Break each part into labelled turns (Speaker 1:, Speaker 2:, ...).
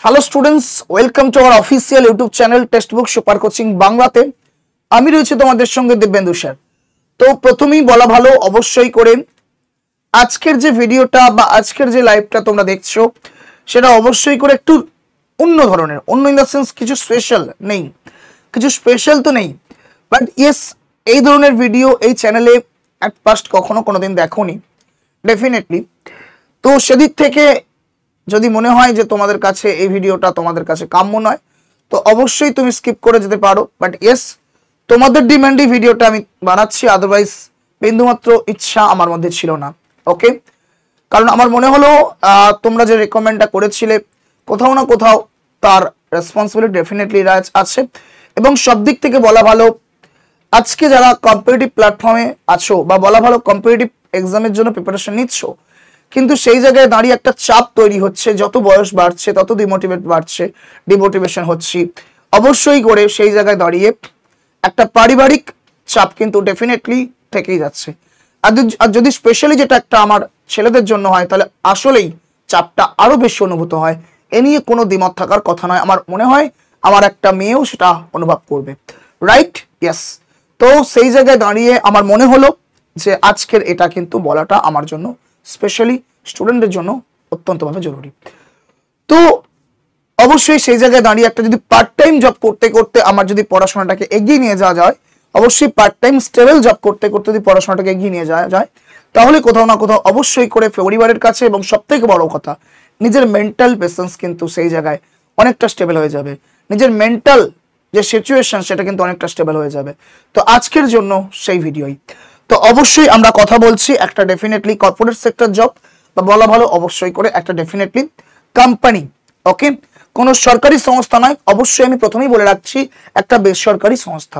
Speaker 1: Hello students, welcome to our official YouTube channel textbook super coaching বাংলাতে। আমি রয়েছি তোমাদের সঙ্গে দিব্যেন্দু স্যার। তো প্রথমেই বলা ভালো অবশ্যই করে আজকের যে ভিডিওটা বা আজকের যে লাইভটা তোমরা দেখছো সেটা অবশ্যই করে একটু অন্য ধরনের, অন্য ইন দ্য সেন্স কিছু স্পেশাল নেই, কিছু স্পেশাল তো নেই, বাট ইয়েস এই ধরনের ভিডিও এই চ্যানেলে অ্যাট ফার্স্ট কখনো কোনোদিন দেখোনি ডেফিনেটলি। তো সেদিক থেকে যদি মনে হয় যে তোমাদের কাছে এই ভিডিওটা তোমাদের কাছে কাম্য নয় তো অবশ্যই তুমি স্কিপ করে যেতে পারো, বাট ইয়েস তোমাদের ডিমান্ডই ভিডিওটা আমি বানাচ্ছি, আদারওয়াইজ বিন্দুমাত্র ইচ্ছা আমার মধ্যে ছিল না। ওকে, কারণ আমার মনে হলো তোমরা যে রেকমেন্ডটা করেছিলে কোথাও না কোথাও তার রেসপন্সিবিলিটি ডেফিনেটলি আছে। এবং সব দিক থেকে বলা ভালো আজকে যারা কম্পিটিটিভ প্ল্যাটফর্মে আছো বা বলা ভালো কম্পিটিটিভ এক্সামের জন্য প্রিপারেশন নিচ্ছ, কিন্তু সেই জায়গায় দাঁড়িয়ে একটা চাপ তৈরি হচ্ছে, যত বয়স বাড়ছে তত ডিমোটিভেশন হচ্ছে। অবশ্যই করে সেই জায়গায় দাঁড়িয়ে একটা পারিবারিক চাপ কিন্তু ডেফিনেটলি থেকেই যাচ্ছে। আর যদি স্পেশালি যেটা একটা আমার ছেলেদের জন্য হয় তাহলে আসলেই চাপটা আরো বেশি অনুভূত হয়। এ নিয়ে কোনো দ্বিমত থাকার কথা নয়, আমার মনে হয় আমার একটা মেয়েও সেটা অনুভব করবে, রাইট? ইয়েস। তো সেই জায়গায় দাঁড়িয়ে আমার মনে হলো যে আজকের এটা কিন্তু বলাটা আমার জন্য স্পেশালি স্টুডেন্টদের জন্য অত্যন্তভাবে জরুরি। তো অবশ্যই সেই জায়গায় দাঁড়িয়ে একটা যদি পার্ট টাইম জব করতে করতে আমার যদি পড়াশোনাটাকে এগিয়ে নিয়ে যাওয়া যায়, অবশ্যই পার্ট টাইম স্টেবল জব করতে করতে যদি পড়াশোনাটাকে এগিয়ে নিয়ে যাওয়া যায় তাহলে কোথাও না কোথাও অবশ্যই করে পরিবারের কাছে এবং সব থেকে বড় কথা নিজের মেন্টাল পেশেন্স কিন্তু সেই জায়গায় অনেকটা স্টেবল হয়ে যাবে, নিজের মেন্টাল যে সিচুয়েশন সেটা কিন্তু অনেকটা স্টেবল হয়ে যাবে। তো আজকের জন্য সেই ভিডিওই। তো অবশ্যই আমরা কথা বলছি একটা ডেফিনেটলি কর্পোরেট সেক্টর জব বা বলা ভালো অবশ্যই করে একটা ডেফিনেটলি কোম্পানি। ওকে, কোনো সরকারি সংস্থা নয়, অবশ্যই আমি প্রথমেই বলে রাখছি একটা বেসরকারি সংস্থা,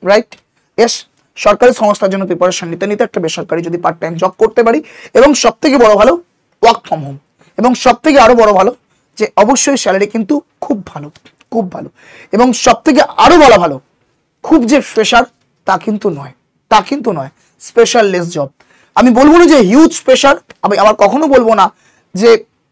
Speaker 1: রাইট? ইয়েস, সরকারি সংস্থার জন্য প্রিপারেশন নিতে নিতে একটা বেসরকারি যদি পার্ট টাইম জব করতে পারি এবং সব থেকে বড় ভালো ওয়ার্ক ফ্রম হোম, এবং সব থেকে আরো বড় ভালো যে অবশ্যই স্যালারি কিন্তু খুব ভালো, খুব ভালো, এবং সব থেকে আরো বলা ভালো খুব যে প্রেশার তা কিন্তু নয়, তা কিন্তু নয়, স্পেশাল লেস জব। আমি বলবো না যে হিউজ প্রেশার, আমি আবার কখনো বলবো না যে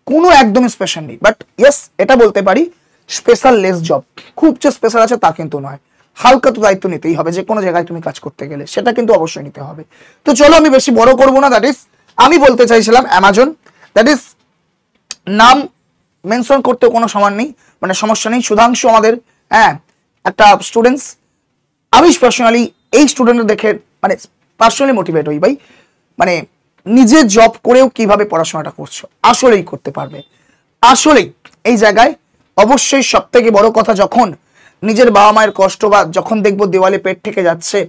Speaker 1: কোনো একদমই স্পেশাল নেই, বাট ইয়েস এটা বলতে পারি স্পেশাল লেস জব, খুব যে স্পেশাল আছে তা কিন্তু নয়। হালকা তো দায়িত্ব নিতেই হবে, যে কোনো জায়গায় তুমি কাজ করতে গেলে সেটা কিন্তু অবশ্যই নিতে হবে। তো চলো আমি বেশি বড় করবো না, দ্যাট ইজ আমি বলতে চাইছিলাম অ্যামাজন, দ্যাট ইজ নাম মেনশন করতে কোনো সমান নেই, মানে সমস্যা নেই। সুধাংশু আমাদের একটা স্টুডেন্টস, আমি পার্সোনালি এই স্টুডেন্টদের দেখে মানে পার্সোনালি মোটিভেট হই ভাই, মানে নিজে জব করেও কিভাবে পড়াশোনাটা করছো, আসলেই করতে পারবে, আসলেই এই জায়গায় অবশ্যই সব থেকে বড় কথা যখন নিজের বাবা মায়ের কষ্ট বা যখন দেখবো দেওয়ালে পেট থেকে যাচ্ছে,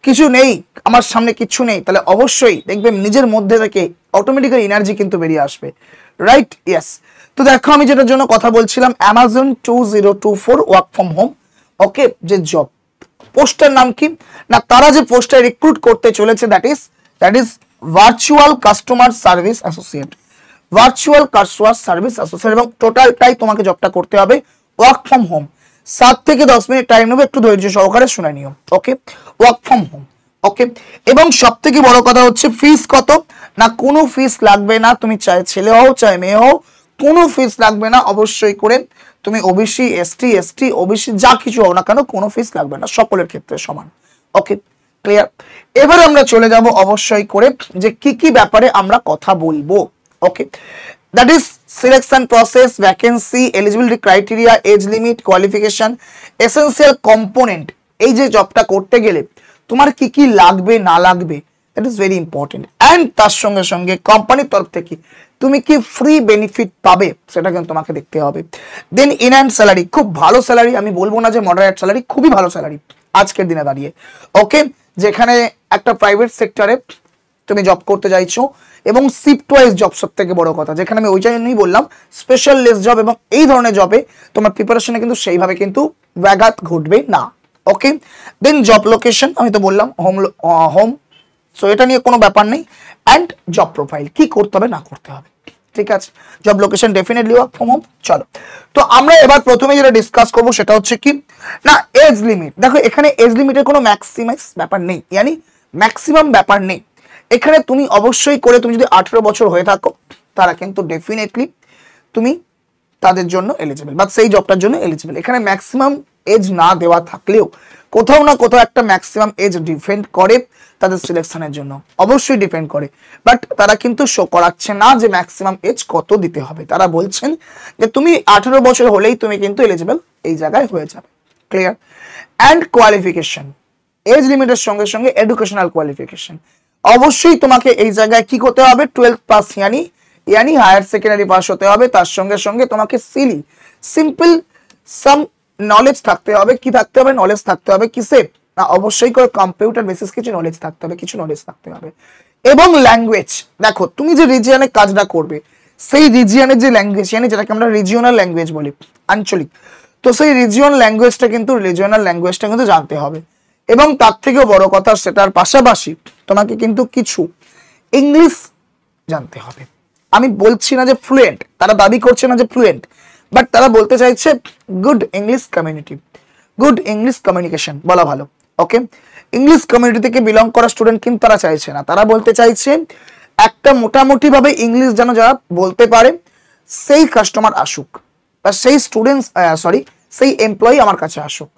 Speaker 1: কিছু নেই আমার সামনে, কিছু নেই, তাহলে অবশ্যই দেখবে নিজের মধ্যে থেকে অটোমেটিক্যালি এনার্জি কিন্তু বেরিয়ে আসবে, রাইট? ইয়েস। তো দেখো আমি যেটার জন্য কথা বলছিলাম অ্যামাজন 2024 ওয়ার্ক ফ্রম হোম, ওকে, যে জব পোস্টের নাম কি না, তারা যে পোস্টে রিক্রুট করতে চলেছে that is virtual customer service associate, virtual customer service associate, এবং টোটালটাই তোমাকে জবটা করতে হবে ওয়ার্ক ফ্রম হোম। 7 থেকে 10 মিনিট টাইম নেবে, একটু ধৈর্য সহকারে শুনে নিও। ওকে, ওয়ার্ক ফ্রম হোম। ওকে, এবং সব থেকে বড় কথা হচ্ছে ফিস কত না, কোনো ফিস লাগবে না, তুমি চাই ছেলে হও চাই মেয়ে হও, কোনো ফিস লাগবে না। অবশ্যই করে তুমি ওবিসি এসটি ওবিসি যা কিছু হও না কেন কোনো ফিস লাগবে না, সকলের ক্ষেত্রে সমান। ওকে, ক্লিয়ার? এবার আমরা চলে যাব অবশ্যই করে যে কি কি ব্যাপারে আমরা কথা বলবো। Okay, that is selection process, vacancy, eligibility criteria, age limit, qualification, essential component. এই যে জবটা করতে গেলে তোমার কি কি লাগবে না লাগবে, that is very important. And তার সঙ্গে সঙ্গে কোম্পানির তরফ থেকে তুমি কি ফ্রি বেনিফিট পাবে সেটা কিন্তু তোমাকে দেখতে হবে। দেন ইন হ্যান্ড স্যালারি, খুব ভালো স্যালারি, আমি বলবো না যে মডারেট স্যালারি, খুবই ভালো স্যালারি আজকের দিনে দাঁড়িয়ে। ওকে, যেখানে একটা প্রাইভেট সেক্টরে তুমি জব করতে চাইছো এবং শিফট ওয়াইজ জব, সব থেকে বড় কথা যেখানে আমি ওই জন্যই বললাম স্পেশাল লেস জব, এবং এই ধরনের জবে তোমার প্রিপারেশনে কিন্তু সেইভাবে কিন্তু ব্যাঘাত ঘটবে না। ওকে, দেন জব লোকেশন আমি তো বললাম হোম, সো এটা নিয়ে কোনো ব্যাপার নেই। অ্যান্ড জব প্রোফাইল কি করতে হবে না করতে হবে, ঠিক আছে? Job location definitely work from home. চলো, তো আমরা এবার প্রথমে যেটা ডিসকাস করবো সেটা হচ্ছে কি না এজ লিমিট। দেখো এখানে এজ লিমিটের কোনো ম্যাক্সিমাইজ ব্যাপার নেই, ইয়ানি ম্যাক্সিমাম ব্যাপার নেই। এখানে তুমি অবশ্যই করে তুমি যদি 18 বছর হয়ে থাকো তারা কিন্তু ডেফিনেটলি তুমি তাদের জন্য এলিজিবল বা সেই জবটার জন্য এলিজিবল। এখানে ম্যাক্সিমাম এজ না দেওয়া থাকলেও কোথাও না কোথাও একটা ম্যাক্সিমাম এজ ডিপেন্ড করে তাদের সিলেকশনের জন্য, অবশ্যই ডিপেন্ড করে, বাট তারা কিন্তু শো করাচ্ছে না যে ম্যাক্সিমাম এজ কত দিতে হবে। তারা বলছেন যে তুমি 18 বছর হলেই তুমি কিন্তু এলিজিবল এই জায়গায় হয়ে যাবে। ক্লিয়ার? অ্যান্ড কোয়ালিফিকেশন, এজ লিমিটের সঙ্গে সঙ্গে এডুকেশনাল কোয়ালিফিকেশন, অবশ্যই তোমাকে এই জায়গায় কি করতে হবে, 12 পাস यानी हायर सेकेंडाরি পাস হতে হবে। তার সঙ্গে সঙ্গে তোমাকে সিম্পল সাম নলেজ থাকতে হবে। কি থাকতে হবে? নলেজ থাকতে হবে কিসে না, অবশ্যই করে কম্পিউটার বেসিস কিছু নলেজ থাকতে হবে, কিছু নলেজ থাকতে হবে। এবং ল্যাঙ্গুয়েজ, দেখো তুমি যে রিজিয়নে কাজটা করবে সেই রিজিয়নের যে ল্যাঙ্গুয়েজ, yani যেটাকে আমরা রিজিওনাল ল্যাঙ্গুয়েজ বলি, আঞ্চলিক, তো সেই রিজিওনাল ল্যাঙ্গুয়েজটা কিন্তু জানতে হবে। এবং তার থেকেও বড় কথা, সেটার পাশাপাশি তোমাকে কিন্তু কিছু ইংলিশ জানতে হবে। আমি বলছি না যে ফ্লুয়েন্ট, তারা দাবি করছে না যে ফ্লুয়েন্ট, বাট তারা বলতে চাইছে good English community, good English communication বলা ভালো। ওকে, ইংলিশ কমিউনিটি থেকে বিলং করা স্টুডেন্ট কিন্তু তারা চাইছে না, তারা বলতে চাইছে একটা মোটামুটি ভাবে ইংলিশ যেন যারা বলতে পারে সেই কাস্টমার আসুক বা সেই স্টুডেন্টস সেই এমপ্লয়ি আমার কাছে আসুক।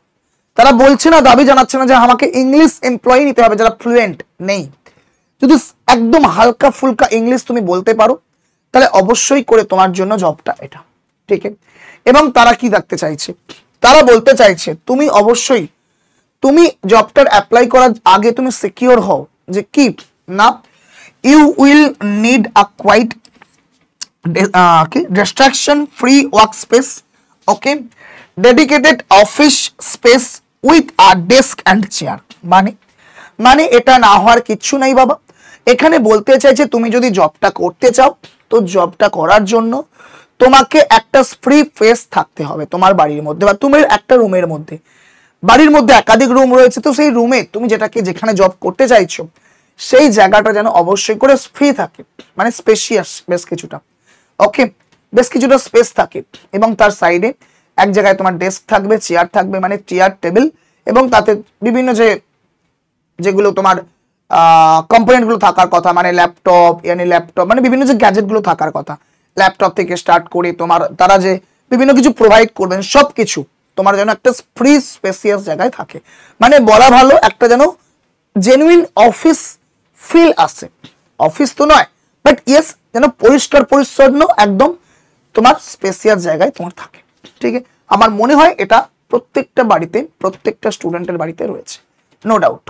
Speaker 1: তারা বলছে না, দাবি জানাচ্ছে না যে আমাকে ইংলিশ এমপ্লয়ি নিতে হবে যারা ফ্লুয়েন্ট নেই। যদি একদম হালকা ফুলকা ইংলিশ তুমি বলতে পারো তাহলে অবশ্যই করে তোমার জন্য জবটা এটা, ঠিক আছে। এবং তারা কি দেখতে চাইছে, তারা বলতে চাইছে তুমি অবশ্যই তুমি জবটার অ্যাপ্লাই করার আগে তুমি সিকিউর হও যে কি না, you will need a quiet distraction free work space, okay, dedicated office space with a desk and chair. মানে এটা না হওয়ার কিচ্ছু নাই বাবা। এখানে বলতে চাইছে তুমি যদি জবটা করতে চাও তো জবটা করার জন্য তোমাকে একটা ফ্রি স্পেস থাকতে হবে তোমার বাড়ির মধ্যে বা তুমি একটা রুমের মধ্যে। বাড়ির মধ্যে একাধিক রুম রয়েছে, তো সেই রুমে তুমি যেখানে জব করতে চাইছো সেই জায়গাটা যেন অবশ্যই করে ফ্রি থাকে, মানে স্পেশিয়াস বেশ কিছুটা, ওকে, বেশ কিছুটা স্পেস থাকে। এবং তার সাইডে এক জায়গায় তোমার ডেস্ক থাকবে, চেয়ার থাকবে, মানে চেয়ার টেবিল, এবং তাতে বিভিন্ন যেগুলো তোমার কম্পোনেন্ট গুলো থাকার কথা, মানে ল্যাপটপ মানে বিভিন্ন যে গ্যাজেট গুলো থাকার কথা, ল্যাপটপ থেকে স্টার্ট করে তোমার তারা যে বিভিন্ন কিছু প্রোভাইড করবেন সবকিছু তোমার যেন একটা ফ্রি স্পেসিয়াস জায়গায় থাকে। মানে বলা ভালো একটা যেন জেনুইন অফিস ফিল আসে, অফিস তো নয় বাট ইয়েস যেন পরিষ্কার পরিচ্ছন্ন একদম তোমার স্পেসিয়াস জায়গায় তোমার থাকে, ঠিক আছে। আমার মনে হয় এটা প্রত্যেকটা বাড়িতে, প্রত্যেকটা স্টুডেন্টের বাড়িতে রয়েছে, নো ডাউট।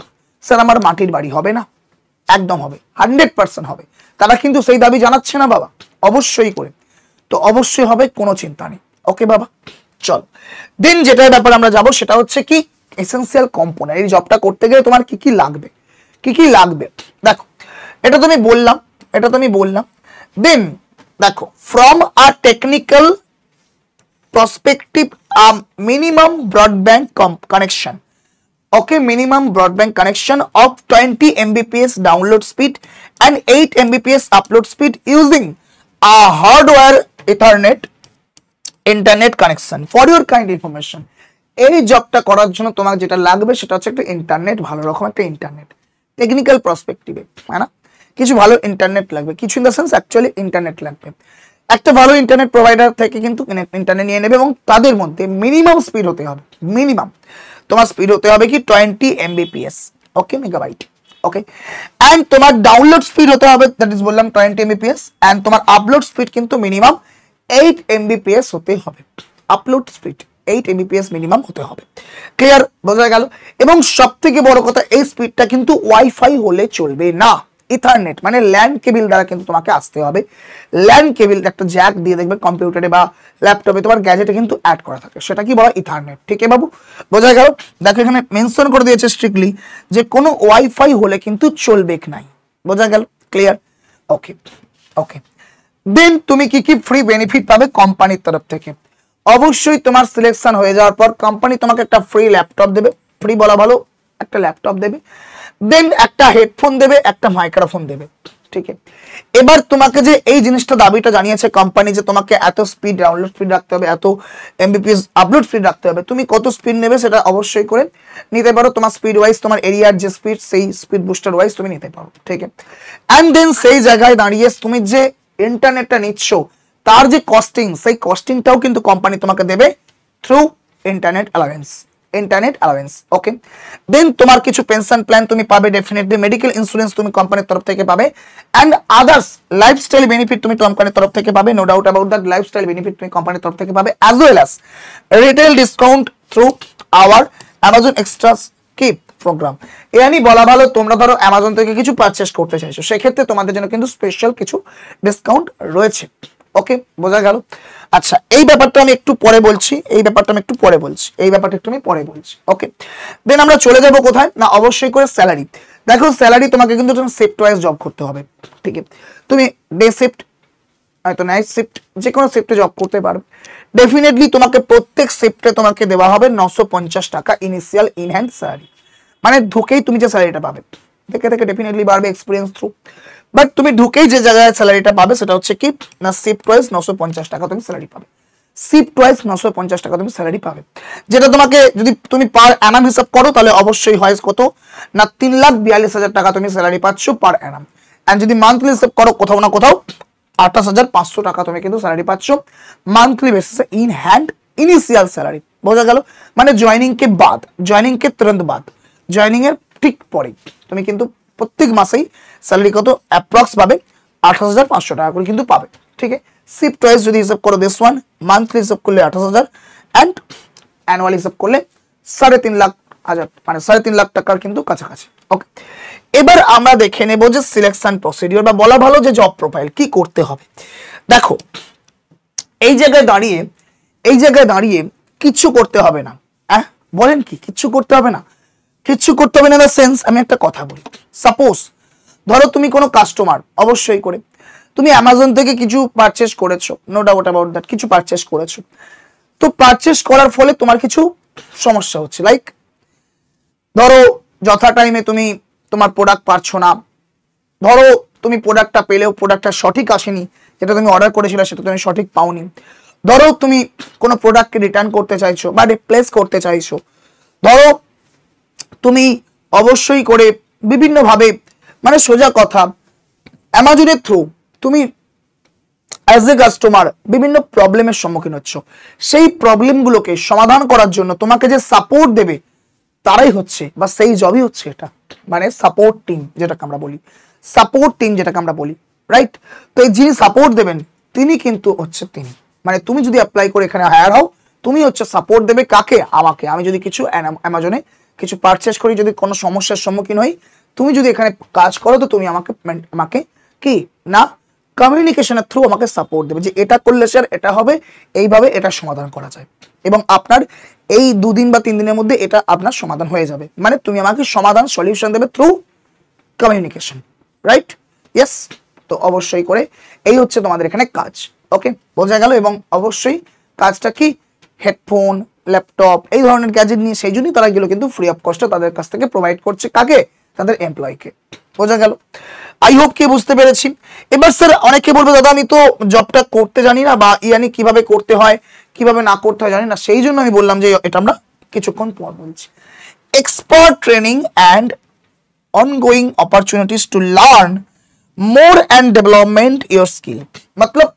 Speaker 1: স্যার আমার মাটির বাড়ি হবে না, একদম হবে, 100% হবে। তারা কিন্তু সেই দাবি জানাচ্ছে না বাবা, অবশ্যই করে, তো অবশ্যই হবে, কোনো চিন্তা নেই। ওকে বাবা, চল দেন যেটার ব্যাপারে আমরা যাব সেটা হচ্ছে কি এসেনশিয়াল কম্পোনেন্ট। এই জবটা করতে গেলে তোমার কি কি লাগবে, দেখো এটা তুমি বললাম, দেন দেখো from a technical perspective, minimum broadband connection, okay, minimum broadband connection of 20 Mbps download speed and 8 Mbps upload speed using a hardware Ethernet internet connection. For your kind information, এই জবটা করার জন্য তোমার যেটা লাগবে সেটা হচ্ছে একটা ইন্টারনেট, ভালো রকম একটা ইন্টারনেট, টেকনিক্যাল পার্সপেক্টিভে, হ্যাঁ না, কিছু ভালো ইন্টারনেট লাগবে, কিছু in the sense actually internet লাগবে। একটা ভালো ইন্টারনেট প্রোভাইডার থেকে কিন্তু ইন্টারনেট নিয়ে নেবে এবং তাদের মধ্যে মিনিমাম স্পিড হতে হবে, মিনিমাম তোমার স্পিড হতে হবে কি 20 Mbps, okay, megabyte, okay, and তোমার ডাউনলোড স্পিড হতে হবে, দ্যাট ইজ বললাম 20 Mbps, এন্ড তোমার আপলোড স্পিড কিন্তু মিনিমাম 8 Mbps হতে হবে, আপলোড স্পিড 8 Mbps মিনিমাম হতে হবে। ক্লিয়ার, বোঝা গেল? এবং সব থেকে বড় কথা, এই স্পিডটা কিন্তু ওয়াইফাই হলে চলবে না, ইথারনেট মানে ল্যান্ড কেবল দ্বারা কিন্তু তোমাকে আসতে হবে। ল্যান্ড কেবল একটা জ্যাক দিয়ে দেখবে কম্পিউটারে বা ল্যাপটপে তোমার গ্যাজেটে কিন্তু অ্যাড করা থাকে, সেটা কি বলা, ইথারনেট, ঠিক আছে বাবু, বোঝা গেল? দেখো এখানে মেনশন করে দিয়েছে স্ট্রিক্টলি যে কোনো ওয়াইফাই হলে কিন্তু চলবে নাই, বোঝা গেল? ক্লিয়ার, ওকে, ওকে। দেন তুমি কি কি ফ্রি বেনিফিট পাবে কোম্পানির তরফ থেকে? অবশ্যই তোমার সিলেকশন হয়ে যাওয়ার পর কোম্পানি তোমাকে একটা ফ্রি ল্যাপটপ দেবে, ফ্রি বলা ভালো, একটা ল্যাপটপ দেবে, দেন একটা হেডফোন দেবে, একটা মাইক্রোফোন দেবে, ঠিক আছে। এবার তোমাকে যে এই জিনিসটা দাবিটা জানিয়েছে কোম্পানি যে তোমাকে এত স্পিড ডাউনলোড স্পিড রাখতে হবে, এত Mbps আপলোড স্পিড রাখতে হবে, তুমি কত স্পিড নেবে সেটা অবশ্যই করে নিতে পারো, তোমার স্পিড ওয়াইজ, তোমার এরিয়ার যে স্পিড সেই স্পিড বুস্টার ওয়াইজ তুমি নিতে পারো, ঠিক আছে। এন্ড দেন সেই জায়গায় দাঁড়িয়ে তুমি যে ইন্টারনেটটা নিচ্ছ তার যে কস্টিং, সেই কস্টিংটাও কিন্তু কোম্পানি তোমাকে দেবে থ্রু ইন্টারনেট অ্যালাউন্স। ওকে, দেন তোমার কিছু পেনশন প্ল্যান তুমি পাবে, ডেফিনেটলি মেডিকেল ইন্স্যুরেন্স তুমি কোম্পানির তরফ থেকে পাবে, অ্যান্ড আদার্স লাইফস্টাইল বেনিফিট তুমি কোম্পানির তরফ থেকে পাবে, no doubt about that. Lifestyle benefit তুমি কোম্পানির তরফ থেকে পাবে, as well as retail discount through our Amazon extras কি প্রোগ্রাম। ইয়ানি বলা ভালো, তোমরা ধরো অ্যামাজন থেকে কিছু পারচেস করতে চাইছো, সেক্ষেত্রে তোমাদের জন্য কিন্তু স্পেশাল কিছু ডিসকাউন্ট রয়েছে। ওকে, বোঝা গেল। আচ্ছা, এই ব্যাপারটা আমি একটু পরে বলছি, ওকে, দেন আমরা চলে যাব কোথায় না, অবশ্যই করে স্যালারি। দেখো স্যালারি তোমাকে কিন্তু শিফট ওয়াইজ জব করতে হবে, ঠিক আছে? তুমি ডে শিফট হয়তো নাইট শিফট, যে কোনো শিফটে জব করতে পারবে। ডেফিনেটলি তোমাকে প্রত্যেক শিফটে তোমাকে দেওয়া হবে 950 টাকা ইনিশিয়াল ইন হ্যান্ড স্যালারি, মানে ঢুকেই তুমি যে স্যালারিটা পাবে, থেকে ডেফিনেটলি বাড়বে এক্সপিরিয়েন্স থ্রু, বাট তুমি ঢুকেই যে জায়গায় স্যালারিটা পাবে সেটা হচ্ছে কি না শিফট ওয়াইজ 950 টাকা তুমি স্যালারি পাবে, শিফট ওয়াইজ 950 টাকা তুমি স্যালারি পাবে, যেটা তোমাকে যদি তুমি পার অ্যানাম হিসাব করো তাহলে অবশ্যই হয় কত না 3,42,000 টাকা তুমি স্যালারি পাচ্ছ পার অ্যানাম, এন্ড যদি মান্থলি হিসাব করো কোথাও না কোথাও 28,500 টাকা তুমি কিন্তু স্যালারি পাচ্ছ মান্থলি বেসিসে ইন হ্যান্ড ইনিশিয়াল স্যালারি। বোঝা গেল? মানে জয়নিং কে তুরন্ত বাদ, জয়নিং এর ঠিক পরে তুমি কিন্তু প্রত্যেক মাসেই স্যালারি কত অ্যাপ্রক্স পাবে 28,500 টাকা করে কিন্তু পাবে, ঠিক আছে? শিফট ওয়াইজ যদি হিসাব করো দিস ওয়ান, মান্থলি হিসাব করলে 28,000 এন্ড অ্যানুয়াল হিসাব করলে 3.5 লাখ মানে 3.5 লাখ টাকার কিন্তু কাছাকাছি। ওকে, এবার আমরা দেখে নেব যে সিলেকশন প্রসিডিওর বা বলা ভালো যে জব প্রোফাইল কি করতে হবে। দেখো এই জায়গায় দাঁড়িয়ে কিচ্ছু করতে হবে না। হ্যাঁ বলেন কি কিচ্ছু করতে হবে না? কিচ্ছু করতে হবে না ইন দ্য সেন্স, আমি একটা কথা বলি, সাপোজ ধরো তুমি কোনো কাস্টমার, অবশ্যই করে তুমি অ্যামাজন থেকে কিছু পারচেস করেছো, নো ডাউট অ্যাবাউট দ্যাট, কিছু পারচেস করেছো, তো পারচেস করার ফলে তোমার কিছু সমস্যা হচ্ছে, লাইক ধরো যথা টাইমে তুমি তোমার প্রোডাক্ট পাচ্ছ না, ধরো তুমি প্রোডাক্টটা পেলেও প্রোডাক্টটা সঠিক আসেনি, যেটা তুমি অর্ডার করেছিলে সেটা তুমি সঠিক পাওনি, ধরো তুমি কোনো প্রোডাক্টকে রিটার্ন করতে চাইছো বা রিপ্লেস করতে চাইছো, ধরো তুমি অবশ্যই করে বিভিন্নভাবে, মানে সোজা কথা অ্যামাজনের থ্রু তুমি অ্যাজ এ কাস্টমার বিভিন্ন প্রবলেমের সম্মুখীন হচ্ছ, সেই প্রবলেমগুলোকে সমাধান করার জন্য তোমাকে যে সাপোর্ট দেবে তারাই হচ্ছে বা সেই জবই হচ্ছে এটা, মানে সাপোর্ট টিম যেটাকে আমরা বলি, রাইট? তো এই যিনি সাপোর্ট দেবেন তিনি কিন্তু হচ্ছে তিনি, মানে তুমি যদি অ্যাপ্লাই করে এখানে হায়ার হও, তুমি হচ্ছে সাপোর্ট দেবে কাকে? আমাকে। আমি যদি কিছু অ্যামাজনে কিছু পারচেস করি, যদি কোনো সমস্যার সম্মুখীন হই, তুমি যদি এখানে কাজ করো তো তুমি আমাকে কি না কমিউনিকেশনের থ্রু আমাকে সাপোর্ট দেবে যে এটা করলে স্যার এটা হবে, এইভাবে এটা সমাধান করা যায়, এবং আপনার এই 2 দিন বা 3 দিনের মধ্যে এটা আপনার সমাধান হয়ে যাবে, মানে তুমি আমাকে সলিউশন দেবে থ্রু কমিউনিকেশন, রাইট? ইয়েস, তো অবশ্যই করে এই হচ্ছে তোমাদের এখানে কাজ। ওকে, বোঝা গেল? এবং অবশ্যই কাজটা কি হেডফোন, ল্যাপটপ এই ধরনের গ্যাজেট নিয়ে, সেই জন্যই তারা এগুলো কিন্তু ফ্রি অফ কস্টে তাদের কাছ থেকে প্রোভাইড করছে, কাকে? তাদের এমপ্লয়িকে। বোঝা গেল? আই হোপ কি বুঝতে পেরেছি। এবার স্যার অনেকে বলবে দাদা আমি তো জবটা করতে জানি না, বা ইয়ানি কিভাবে করতে হয় কিভাবে না করতে হয় জানি না, সেই জন্য আমি বললাম যে এটা আমরা কিছুক্ষণ পর বলছি। Expert training and ongoing opportunities to learn more and development your skill, মতলব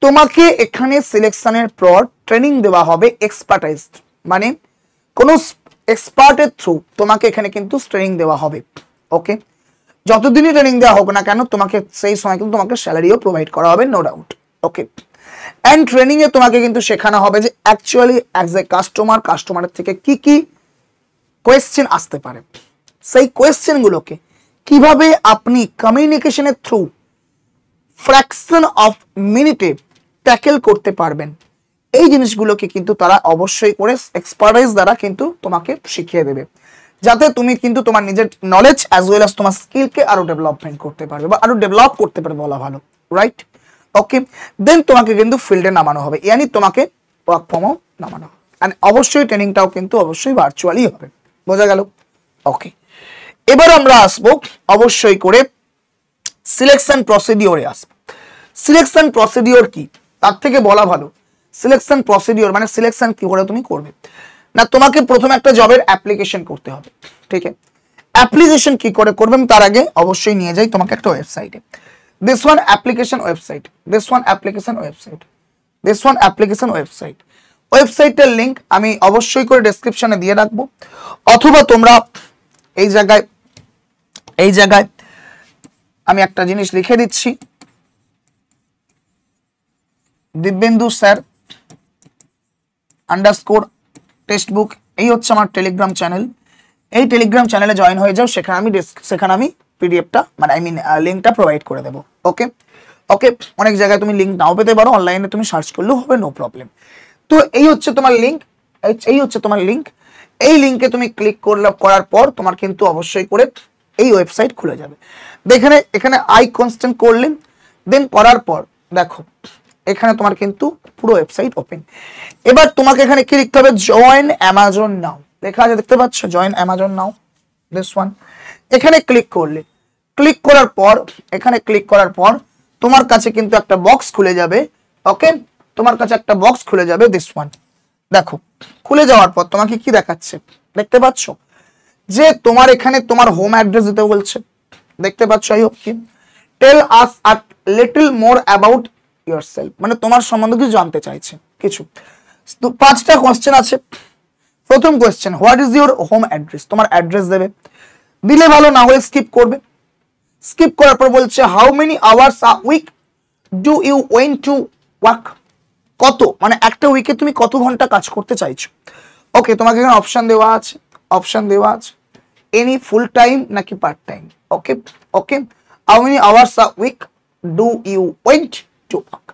Speaker 1: তোমাকে এখানে সিলেকশনের পর ট্রেনিং দেওয়া হবে এক্সপার্টাইজ, মানে কোনো এক্সপার্টের থ্রু তোমাকে এখানে কিন্তু ট্রেনিং দেওয়া হবে। ওকে, যতদিনই ট্রেনিং দেওয়া হোক না কেন তোমাকে সেই সময় কিন্তু তোমাকে স্যালারিও প্রোভাইড করা হবে, no doubt. Okay, and training এ তোমাকে কিন্তু শেখানো হবে যে অ্যাকচুয়ালি অ্যাজ এ কাস্টমারের থেকে কি কি কোয়েশ্চেন আসতে পারে, সেই কোয়েশ্চেনগুলোকে কিভাবে আপনি কমিউনিকেশনের থ্রু ফ্র্যাকশন অফ মিনিটে ট্যাকেল করতে পারবেন, এই জিনিসগুলোকে কিন্তু তারা অবশ্যই করে এক্সপার্টাইজ দ্বারা কিন্তু তোমাকে শিখিয়ে দেবে, যাতে তুমি কিন্তু তোমার নিজের নলেজ অ্যাজ ওয়েল অ্যাজ তোমার স্কিলকে আরো ডেভেলপমেন্ট করতে পারবে বা আরো ডেভেলপ করতে পারবে, বলা ভালো, রাইট? ওকে, দেন তোমাকে কিন্তু ফিল্ডে নামানো হবে, ইয়ানি তোমাকে ওয়ার্ক ফ্রম হোম নামানো হবে, এন্ড অবশ্যই ট্রেনিংটাও কিন্তু অবশ্যই ভার্চুয়ালি হবে। বোঝা গেল? ওকে, এবার আমরা আসবো অবশ্যই করে সিলেকশন প্রসিডিওরে আসবো। সিলেকশন প্রসিডিওর কি তার থেকে বলা ভালো, সিলেকশন প্রসিডিওর মানে সিলেকশন কি করে তুমি করবে না, তোমাকে প্রথমে একটা জবের অ্যাপ্লিকেশন করতে হবে, ঠিক আছে? অ্যাপ্লিকেশন কি করে করবে আমি তার আগে অবশ্যই নিয়ে যাই তোমাকে একটা ওয়েবসাইটে, this one application website, this one application website, this one application website, ওয়েবসাইটের লিংক আমি অবশ্যই করে ডেসক্রিপশনে দিয়ে রাখবো, অথবা তোমরা এই জায়গায় আমি একটা জিনিস লিখে দিচ্ছি, Dibyendu sir underscore text book, এই হচ্ছে আমার টেলিগ্রাম চ্যানেল। এই টেলিগ্রাম চ্যানেলে জয়েন হয়ে যাও, সেখানে আমি পিডিএফটা মানে লিঙ্কটা প্রোভাইড করে দেবো। ওকে ওকে, অনেক জায়গায় তুমি লিঙ্ক নাও পেতে পারো, অনলাইনে তুমি সার্চ করলেও হবে, নো প্রবলেম। তো এই হচ্ছে তোমার লিঙ্ক, এই লিঙ্কে তুমি ক্লিক করার পর তোমার কিন্তু অবশ্যই করে এই ওয়েবসাইট খুলে যাবে। এখানে আই কনস্ট্যান্ট করলেন, দেন করার পর দেখো এখানে তোমার কিন্তু পুরো ওয়েবসাইট ওপেন। এবার তোমাকে এখানে কি লিখতে হবে, জয়েন অ্যামাজন নাও লেখা আছে, দেখতে পাচ্ছ join Amazon now, this one. এখানে ক্লিক করলে, এখানে ক্লিক করার পর তোমার কাছে কিন্তু একটা বক্স খুলে যাবে। ওকে, তোমার কাছে একটা বক্স খুলে যাবে, দিস ওয়ান। দেখো খুলে যাওয়ার পর তোমাকে কি দেখাচ্ছে, দেখতে পাচ্ছ যে তোমার এখানে তোমার হোম অ্যাড্রেস দিতে বলছে, দেখতে পাচ্ছ। আই হোপ কি tell us a little more about yourself, মানে তোমার সম্বন্ধে কিছু জানতে চাইছে কিছু। তো 5টা কোশ্চেন আছে। প্রথম question, what is your home address, তোমার অ্যাড্রেস দেবে, দিলে ভালো, না হলে স্কিপ করবে। স্কিপ করার পর বলছে how many hours a week do you went to work, কত মানে একটা উইকে তুমি কত ঘন্টা কাজ করতে চাইছো। ওকে, তোমাকে এখানে অপশন দেওয়া আছে, এনি ফুল টাইম নাকি part time. Okay okay, how many hours a week do you went to work,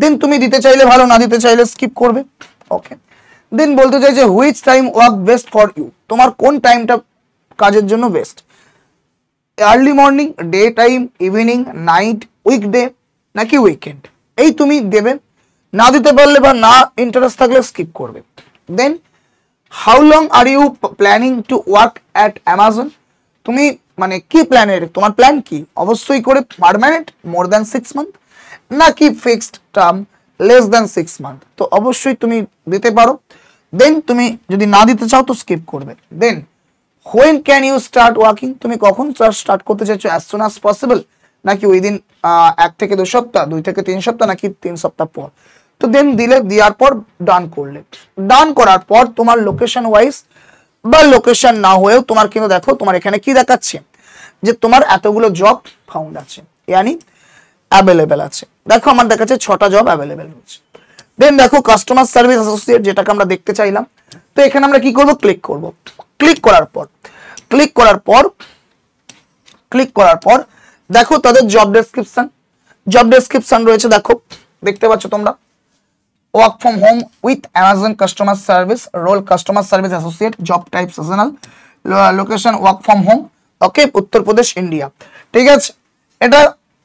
Speaker 1: then তুমি দিতে চাইলে ভালো, না দিতে চাইলে স্কিপ করবে। ওকে, দেন বলতে চাই যে which time work best for you, তোমার কোন টাইমটা কাজের জন্য best, early morning, day time, evening, night, weekday নাকি উইকেন্ড, এই তুমি দেবে। না দিতে পারলে বা না ইন্টারেস্ট থাকলে স্কিপ করবে। Then how long are you planning to work at Amazon, তুমি মানে কি প্ল্যানের, তোমার প্ল্যান কি, অবশ্যই করে পার্মানেন্ট মোর দ্যান 6 মান্থ নাকি fixed term less than 6 month, তো অবশ্যই তুমি দিতে পারো। দেন তুমি যদি না দিতে চাও তো স্কিপ করবে। Then when can you start working, তুমি কখন স্টার্ট করতে চাইছো, অ্যাজ সুন অ্যাজ পসিবল নাকি উইদিন 1 থেকে 2 সপ্তাহ, 2 থেকে 3 সপ্তাহ নাকি 3 সপ্তাহ পর। তো দেন দেওয়ার পর ডান করলে, ডান করার পর তোমার লোকেশন ওয়াইজ বা লোকেশন না হয়েও তোমার কিন্তু দেখো তোমার এখানে কি দেখাচ্ছে যে তোমার এতগুলো জব ফাউন্ড আছে, ইয়ানি অ্যাভেলেবেল আছে। দেখো আমার দেখাচ্ছে 6টা জব অ্যাভেলেবেল রয়েছে। দেন দেখো কাস্টমার সার্ভিস অ্যাসোসিয়েট, যেটাকে আমরা দেখতে চাইলাম, তো এখানে আমরা কি করব, ক্লিক করব। ক্লিক করার পর দেখো তাদের জব ডেসক্রিপশন রয়েছে, দেখো দেখতে পাচ্ছ তোমরা, work from home with Amazon customer service, role customer service associate, job type seasonal, location work from home. Okay, Uttar Pradesh, India. ঠিক আছে, এটা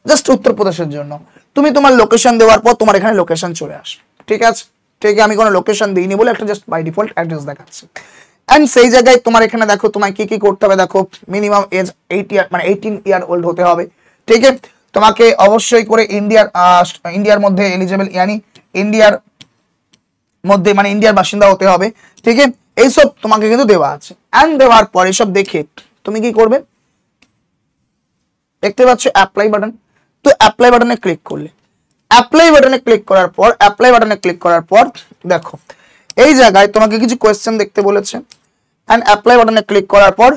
Speaker 1: জাস্ট উত্তরপ্রদেশের জন্য। তুমি তোমার লোকেশন দেওয়ার পর তোমার এখানে লোকেশন চলে আসবে। ঠিক আছে, ঠিক আমি কোনো লোকেশন দিইনি বলে একটা জাস্ট বাই ডিফল্ট অ্যাড্রেস দেখাচ্ছে। এন্ড সেই জায়গায় তোমার এখানে দেখো তোমায় কি কি করতে হবে, দেখো মিনিমাম এজ 18 ইয়ার ওল্ড হতে হবে। ঠিক আছে, তোমাকে অবশ্যই করে ইন্ডিয়ার মধ্যে এলিজিবল, ইয়ানি ইন্ডিয়ার মধ্যে মানে ইন্ডিয়ার বাসিন্দা হতে হবে। ঠিক আছে, এইসব তোমাকে কিন্তু দেওয়া আছে। এন্ড দেওয়ার পর এসব দেখে তুমি কি করবে, দেখতে পাচ্ছ অ্যাপ্লাই বাটন, তো অ্যাপ্লাই বাটনে ক্লিক করলে, অ্যাপ্লাই বাটনে ক্লিক করার পর দেখো এই জায়গায় তোমাকে কিছু কোয়েশ্চেন দেখতে বলেছে। এন্ড অ্যাপ্লাই বাটনে ক্লিক করার পর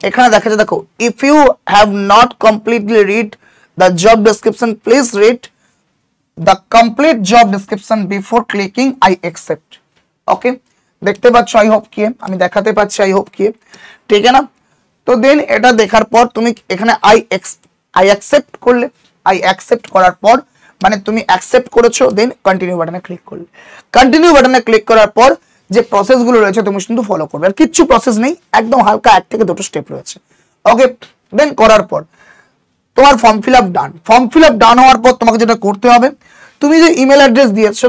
Speaker 1: এখানে দেখা যায়, দেখো if you have not completely read the job description please read the complete job description before clicking I accept. Okay, দেখতে পাচ্ছ আই হোপ কি, আমি দেখাতে পাচ্ছি আই হোপ কি, ঠিক আছে না। তো দেন এটা দেখার পর তুমি এখানে আই অ্যাকসেপ্ট করলে, আই অ্যাকসেপ্ট করার পর মানে তুমি অ্যাকসেপ্ট করেছো, দেন কন্টিনিউ বাটনে ক্লিক করলে। কন্টিনিউ বাটনে ক্লিক করার পর যে প্রসেসগুলো রয়েছে তুমি কিন্তু ফলো করবে, আর কিচ্ছু প্রসেস নেই, একদম হালকা 1 থেকে 2টো স্টেপ রয়েছে। ওকে, দেন করার পর তোমার ফর্ম ফিল আপ ডান হওয়ার পর তোমাকে যেটা করতে হবে, তুমি যে ইমেল অ্যাড্রেস দিয়েছো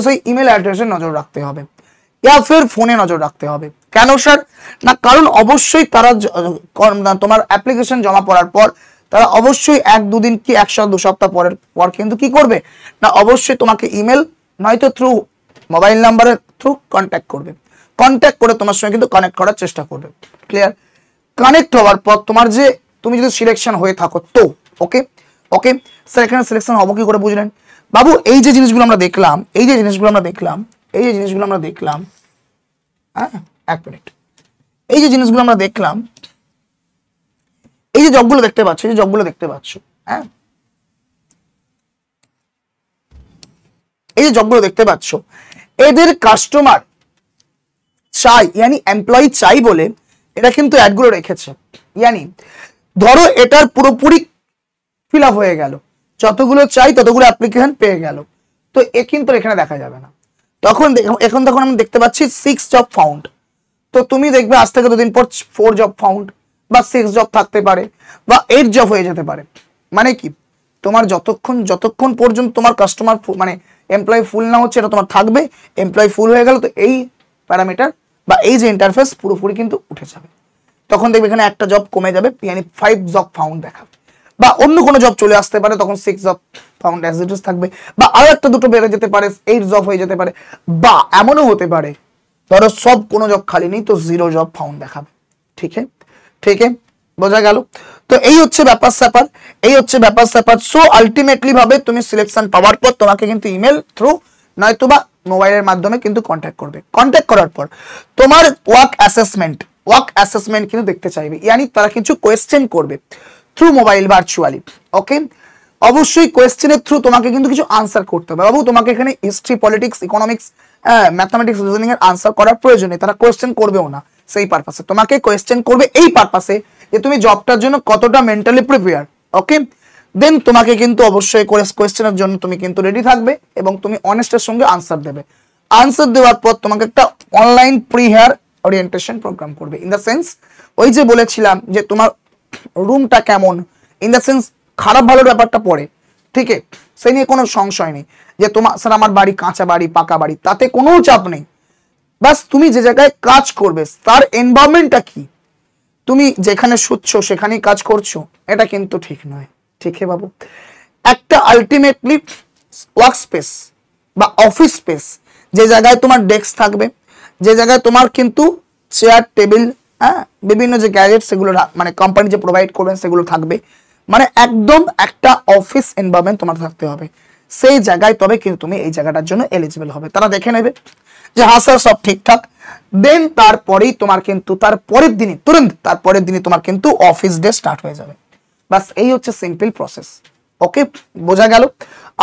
Speaker 1: সেই ইমেল অ্যাড্রেসে নজর রাখতে হবে, ইয়া ফির ফোনে নজর রাখতে হবে। কেন স্যার, না কারণ অবশ্যই তারা তোমার অ্যাপ্লিকেশন জমা পড়ার পর তারা অবশ্যই 1-2 দিন কি 1-2 সপ্তাহ পর কিন্তু কি করবে না, অবশ্যই তোমাকে ইমেল নয়তো থ্রু মোবাইল নাম্বারের থ্রু কন্ট্যাক্ট করে তোমার সঙ্গে কিন্তু কানেক্ট করার চেষ্টা করবে। ক্লিয়ার? কানেক্ট হওয়ার পর তোমার যে তুমি যদি সিলেকশন হয়ে থাকো তো। ওকে ওকে স্যার এখানে সিলেকশন হবো কি করে বুঝলেন বাবু? এই যে জিনিসগুলো আমরা দেখলাম, হ্যাঁ এক মিনিট, এই যে জিনিসগুলো আমরা দেখলাম, এই যে জবগুলো দেখতে পাচ্ছ, হ্যাঁ এই যে জবগুলো দেখতে পাচ্ছ, এদের কাস্টমার চাই, ইয়ানি এমপ্লয়ি চাই বলে এটা কিন্তু অ্যাডগুলো রেখেছে। ইয়ানি ধরো এটার পুরোপুরি ফিল আপ হয়ে গেল, যতগুলো চাই ততগুলো অ্যাপ্লিকেশন পেয়ে গেল, তো এ কিন্তু এখানে দেখা যাবে না। তখন আমরা দেখতে পাচ্ছি 6 জব ফাউন্ড। তো তুমি দেখবে আজ থেকে 2 দিন পর 4 জব ফাউন্ড বা 6 জব থাকতে পারে বা 8 জব হয়ে যেতে পারে। মানে কি, তোমার যতক্ষণ পর্যন্ত তোমার কাস্টমার মানে এমপ্লয়ি ফুল না হচ্ছে এটা তোমার থাকবে। এমপ্লয়ি ফুল হয়ে গেল তো এই প্যারামিটার বা এই যে ইন্টারফেস পুরোপুরি কিন্তু উঠে যাবে। তখন দেখবে এখানে একটা জব কমে যাবে, মানে 5 জব ফাউন্ড দেখাবে, বা অন্য কোনো জব চলে আসতে পারে, তখন 6 job found as it is থাকবে, বা আরো একটা দুটো বেড়ে যেতে পারে, 8 জব হয়ে যেতে পারে, বা এমনও হতে পারে ধরো সব কোনো জব খালি নেই তো 0 জব ফাউন্ড দেখাবে। ঠিক আছে বোঝা গেল? তো এই হচ্ছে ব্যাপার স্যাপার। সো আলটিমেটলি ভাবে তুমি সিলেকশন পাওয়ার পর তোমাকে কিন্তু ইমেল থ্রু নয়তো বা মোবাইলের মাধ্যমে কিন্তু কন্ট্যাক্ট করবে। কন্ট্যাক্ট করার পর তোমার ওয়ার্ক অ্যাসেসমেন্ট কিন্তু দেখতে চাইবে, ইয়ানি তারা কিছু কোয়েশ্চেন করবে থ্রু মোবাইল ভার্চুয়ালি। ওকে, অবশ্যই কোয়েশ্চেনের থ্রু তোমাকে কিন্তু কিছু আনসার করতে হবে। বাবু তোমাকে এখানে history, politics, economics, mathematics, reasoning এর আনসার করার প্রয়োজন নেই, তারা কোয়েশ্চেন করবেও না। সেই পারপাসে তোমাকে কোয়েশ্চেন করবে, এই পারপাসে যে তুমি জবটার জন্য কতটা মেন্টালি প্রিপেয়ার। ওকে, দেন তোমাকে কিন্তু অবশ্যই কোয়েশ্চেনের জন্য তুমি কিন্তু রেডি থাকবে এবং তুমি অনেস্টের সঙ্গে আনসার দেবে। আনসার দেওয়ার পর তোমাকে একটা online pre hire orientation programme করবে। ইন দ্য সেন্স ওই যে বলেছিলাম যে তোমার রুমটা কেমন, ইন দ্য সেন্স খারাপ ভালোর ব্যাপারটা পড়ে, ঠিক আছে, সে নিয়ে কোনো সংশয় নেই যে তোমার স্যার আমার বাড়ি কাঁচা বাড়ি পাকা বাড়ি, তাতে কোনো চাপ নেই। বাস তুমি যে জায়গায় কাজ করবে তার এনভায়রনমেন্টটা কি, তুমি যেখানে শুচ্ছ সেখানেই কাজ করছো, এটা কিন্তু ঠিক নয়। ঠিক আছে বাবু, একটা আলটিমেটলি ওয়ার্ক স্পেস বা অফিস স্পেস, যে জায়গায় তোমার ডেস্ক থাকবে, যে জায়গায় তোমার কিন্তু চেয়ার টেবিল, হ্যাঁ বিভিন্ন যে গ্যাজেট সেগুলো মানে কোম্পানি যে প্রোভাইড করবেন সেগুলো থাকবে, মানে একদম একটা অফিস এনভায়রনমেন্ট তোমার থাকতে হবে। সেই জায়গায় তবে কিন্তু তুমি এই জায়গাটার জন্য এলিজিবল হবে। তারা দেখে নেবে যে হ্যাঁ স্যার সব ঠিকঠাক, দেন তারপরেই তোমার কিন্তু তারপরের দিনই তোমার কিন্তু অফিস ডে স্টার্ট হয়ে যাবে। বাস এই হচ্ছে সিম্পল প্রসেস। ওকে, বোঝা গেল?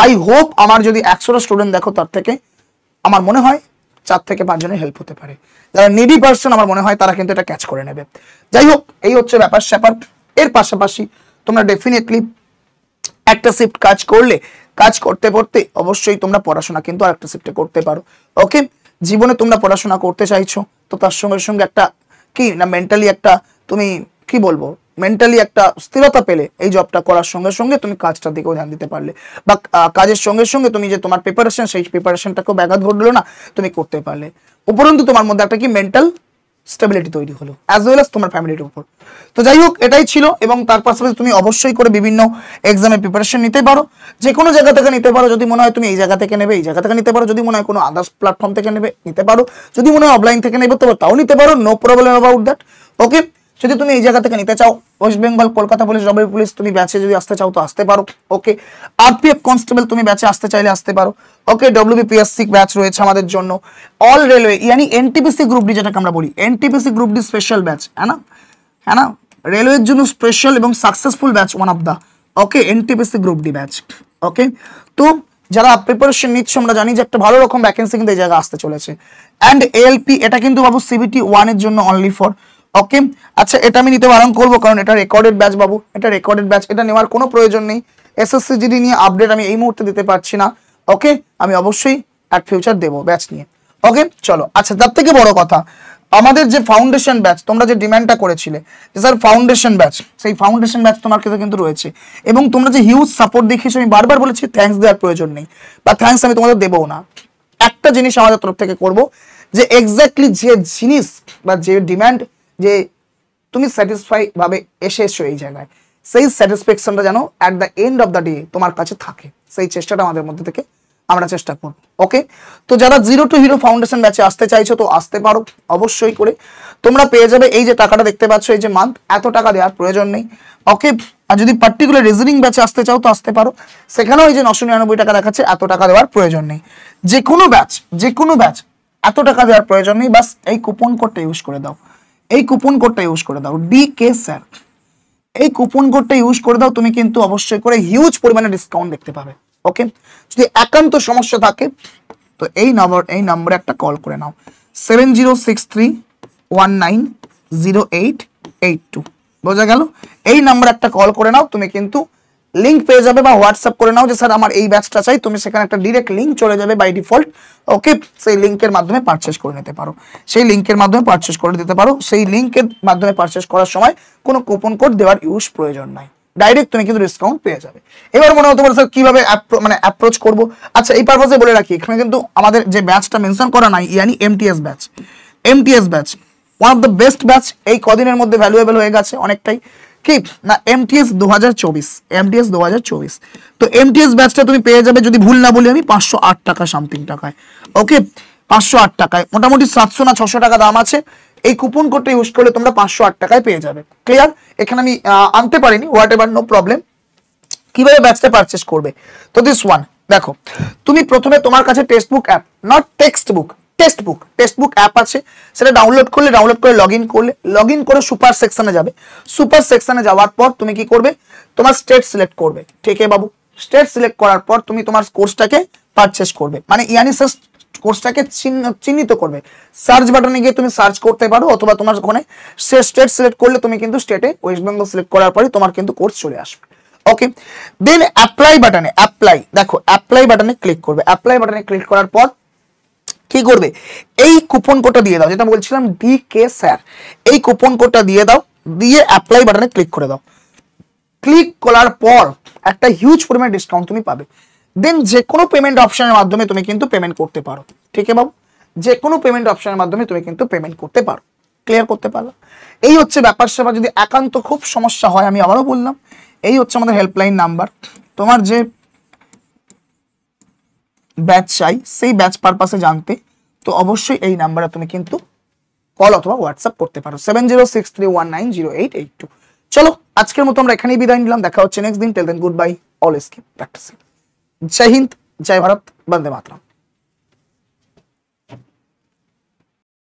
Speaker 1: আই হোপ আমার যদি 100টা স্টুডেন্ট দেখো তার থেকে আমার মনে হয় 4 থেকে 5 জনের হেল্প হতে পারে। যারা নিডি পার্সন আমার মনে হয় তারা কিন্তু এটা ক্যাচ করে নেবে। যাই হোক, এই হচ্ছে ব্যাপার স্যাপার। এর পাশাপাশি তোমরা ডেফিনেটলি একটা শিফট কাজ করতে পড়তে অবশ্যই তোমরা পড়াশোনা কিন্তু আরেকটা শিফটে করতে পারো। ওকে, জীবনে তোমরা পড়াশোনা করতে চাইছো তো তার সঙ্গে সঙ্গে একটা কি না মেন্টালি একটা তুমি কি বলবো মেন্টালি একটা স্থিরতা পেলে এই জবটা করার সঙ্গে সঙ্গে তুমি কাজটার দিকেও ধ্যান দিতে পারলে, বা কাজের সঙ্গে সঙ্গে তুমি যে তোমার প্রিপারেশন সেই প্রিপারেশনটাকেও ব্যাঘাত ঘটলো না, তুমি করতে পারলে। উপরন্তু তোমার মধ্যে একটা কি মেন্টাল স্টেবিলিটি তৈরি হলো অ্যাজ ওয়েল অ্যাজ তোমার ফ্যামিলির উপর। তো যাই হোক, এটাই ছিল। এবং তার পাশাপাশি তুমি অবশ্যই করে বিভিন্ন এক্সামের প্রিপারেশন নিতে পারো, যে কোনো জায়গা থেকে নিতে পারো। যদি মনে হয় তুমি এই জায়গা থেকে নেবে, এই জায়গা থেকে নিতে পারো। যদি মনে হয় কোনো আদার্স প্ল্যাটফর্ম থেকে নিতে পারো। যদি মনে হয় অফলাইন থেকে নেবে তবে তাও নিতে পারো, নো প্রবলেম অ্যাবাউট দ্যাট। ওকে, যদি তুমি এই জায়গা থেকে নিতে চাও, ওয়েস্ট বেঙ্গল কলকাতা পুলিশ, রবের পুলিশ তুমি ব্যাচে যদি আসতে চাও তো আসতে পারো। ওকে, আরপিএফ কনস্টেবল তুমি ব্যাচে আসতে চাইলে আসতে পারো। ওকে, ডব্লিউবিপিএসসি ব্যাচ রয়েছে আমাদের জন্য। অল রেলওয়ে ইয়ানি এনটিপিসি গ্রুপ ডি যেটাকে আমরা বলি, NTPC group D special batch, হ্যাঁ না রেলওয়ের জন্য স্পেশাল এবং successful batch one of the. Okay, NTPC group D batch. Okay, তো যারা প্রিপারেশন নিচ্ছ আমরা জানি যে একটা ভালো রকম ভ্যাকেন্সি কিন্তু এই জায়গায় আসতে চলেছে। অ্যান্ড এএলপি এটা কিন্তু বাবু সিবিটি 1 এর জন্য অনলি ফর। ওকে, আচ্ছা এটা আমি নিতে বারণ করবো কারণ এটা রেকর্ডেড ব্যাচ বাবু, এটা রেকর্ডেড ব্যাচ, এটা নেওয়ার কোনো প্রয়োজন নেই। এসএসসি জিডি নিয়ে আপডেট আমি এই মুহূর্তে দিতে পারছি না। ওকে, আমি অবশ্যই অ্যাট ফিউচার দেবো ব্যাচ নিয়ে। ওকে চলো, আচ্ছা তার থেকে বড় কথা আমাদের যে ফাউন্ডেশন ব্যাচ তোমরা যে ডিমান্ডটা করেছিলে যে স্যার ফাউন্ডেশন ব্যাচ, সেই ফাউন্ডেশন ব্যাচ তোমার কাছে কিন্তু রয়েছে এবং তোমরা যে হিউজ সাপোর্ট দেখিয়েছো, আমি বারবার বলেছি থ্যাঙ্কস দেওয়ার প্রয়োজন নেই বা থ্যাঙ্কস আমি তোমাদের দেবও না। একটা জিনিস আমাদের তরফ থেকে করব যে এক্স্যাক্টলি যে জিনিস বা যে ডিমান্ড যে তুমি স্যাটিসফাই ভাবে এসেছো এই জায়গায়, সেই স্যাটিসফ্যাকশনটা যেন at the end of the day তোমার কাছে থাকে, সেই চেষ্টাটা আমাদের মধ্যে থেকে আমরা চেষ্টা করব। ওকে, তো যারা জিরো টু হিরো ফাউন্ডেশন ব্যাচে আসতে চাইছো তো আসতে পারো অবশ্যই করে। তোমরা পেয়ে যাবে এই যে টাকাটা দেখতে পাচ্ছ, এই যে মান্থ, এত টাকা দেওয়ার প্রয়োজন নেই। ওকে, আর যদি পার্টিকুলার রিজনিং ব্যাচে আসতে চাও তো আসতে পারো, সেখানেও এই যে 999 টাকা দেখাচ্ছে, এত টাকা দেওয়ার প্রয়োজন নেই। যে কোনো ব্যাচ এত টাকা দেওয়ার প্রয়োজন নেই, বাস এই কুপন কোডটা ইউজ করে দাও, এই কুপন কোডটা ইউজ করে দাও ডিকে স্যার, এই কুপন কোডটা ইউজ করে দাও, তুমি কিন্তু অবশ্যই করে হিউজ পরিমাণে ডিসকাউন্ট দেখতে পাবে। ওকে, যদি একান্ত সমস্যা থাকে তো এই নম্বরে একটা কল করে নাও, 7063190882, বোঝা গেল? এই নাম্বারে একটা কল করে নাও, তুমি কিন্তু লিংক পেয়ে যাবে, বা হোয়াটসঅ্যাপ করে নাও যে স্যার আমার এই ব্যাচটা চাই, তুমি সেখানে একটা ডিরেক্ট লিংক চলে যাবে বাই ডিফল্ট। ওকে, সেই লিংকের মাধ্যমে পারচেস করে নিতে পারো, সেই লিংকের মাধ্যমে পারচেস করে দিতে পারো। সেই লিংকের মাধ্যমে পারচেস করার সময় কোনো কুপন কোড দেওয়ার প্রয়োজন নাই, ডাইরেক্ট তুমি কিন্তু ডিসকাউন্ট পেয়ে যাবে। এবার মনে হতে পারে স্যার কিভাবে অ্যাপ্রোচ করবো। আচ্ছা, এই পারপাসে বলে রাখি, এখানে কিন্তু আমাদের যে ব্যাচটা মেনশন করা নাই, ইয়ানি MTS batch one of the best batch, এই কদিনের মধ্যে ভ্যালুয়েবল হয়ে গেছে অনেকটাই। কি না, এমটিএস 2024, তো এমটিএস ব্যাচটা তুমি পেয়ে যাবে, যদি ভুল না বলি আমি, 508 টাকা সামথিং টাকায়। ওকে, 508 টাকায়, মোটামুটি 700 না 600 টাকা দাম আছে। এই কুপন কোডটা ইউজ করলে তোমরা 508 টাকায় পেয়ে যাবে। ক্লিয়ার? এখানে আমি আনতে পারিনি, হোয়াট এভার, নো প্রবলেম। কিভাবে ব্যাচটা পারচেস করবে? তো দিস ওয়ান দেখো, তুমি প্রথমে তোমার কাছে text book app, not text book app আছে, সেটা ডাউনলোড করে লগ ইন করে সুপার সেকশনে যাবে। সুপার সেকশনে যাওয়ার পর তুমি কি করবে, তোমার স্টেট সিলেক্ট করবে। ঠিক আছে বাবু, স্টেট সিলেক্ট করার পর তুমি তোমার কোর্সটাকে পারচেস করবে, মানে ইয়ানি কোর্সটাকে চিহ্নিত করবে। সার্চ বাটনে গিয়ে তুমি সার্চ করতে পারো, অথবা তোমার ওখানে স্টেট সিলেক্ট করলে তুমি কিন্তু স্টেটে ওয়েস্ট বেঙ্গল সিলেক্ট করার পরে তোমার কিন্তু কোর্স চলে আসবে। ওকে, দেন অ্যাপ্লাই বাটনে ক্লিক করবে। অ্যাপ্লাই বাটনে ক্লিক করার পর কি করবে, এই কুপন কোডটা দিয়ে দাও, যেটা বলছিলাম ডিকে স্যার, এই কুপন কোডটা দিয়ে দাও, দিয়ে অ্যাপ্লাই বাটনে ক্লিক করে দাও। ক্লিক করার পর একটা হিউজ পরিমাণ ডিসকাউন্ট তুমি পাবে। দেন যে কোনো পেমেন্ট অপশনের মাধ্যমে তুমি কিন্তু পেমেন্ট করতে পারো। ঠিক আছে বাবু, যে কোনো পেমেন্ট অপশনের মাধ্যমে তুমি কিন্তু পেমেন্ট করতে পারো। ক্লিয়ার করতে পারলাম? এই হচ্ছে ব্যাপার সেবা। যদি একান্ত খুব সমস্যা হয়, আমি আবারও বললাম, এই হচ্ছে আমাদের হেল্পলাইন নাম্বার। তোমার যে ব্যাচ চাই, সেই ব্যাচ পারপাসে জানতে তো অবশ্যই এই নাম্বারে তুমি কিন্তু কল অথবা হোয়াটসঅ্যাপ করতে পারো, 7063190882। চলো, আজকের মতো আমরা এখানেই বিদায় নিলাম, দেখা হচ্ছে নেক্সট দিন। Tell then good bye, always keep practising. Jai Hind, Jai Bharat, Vande মাতরম।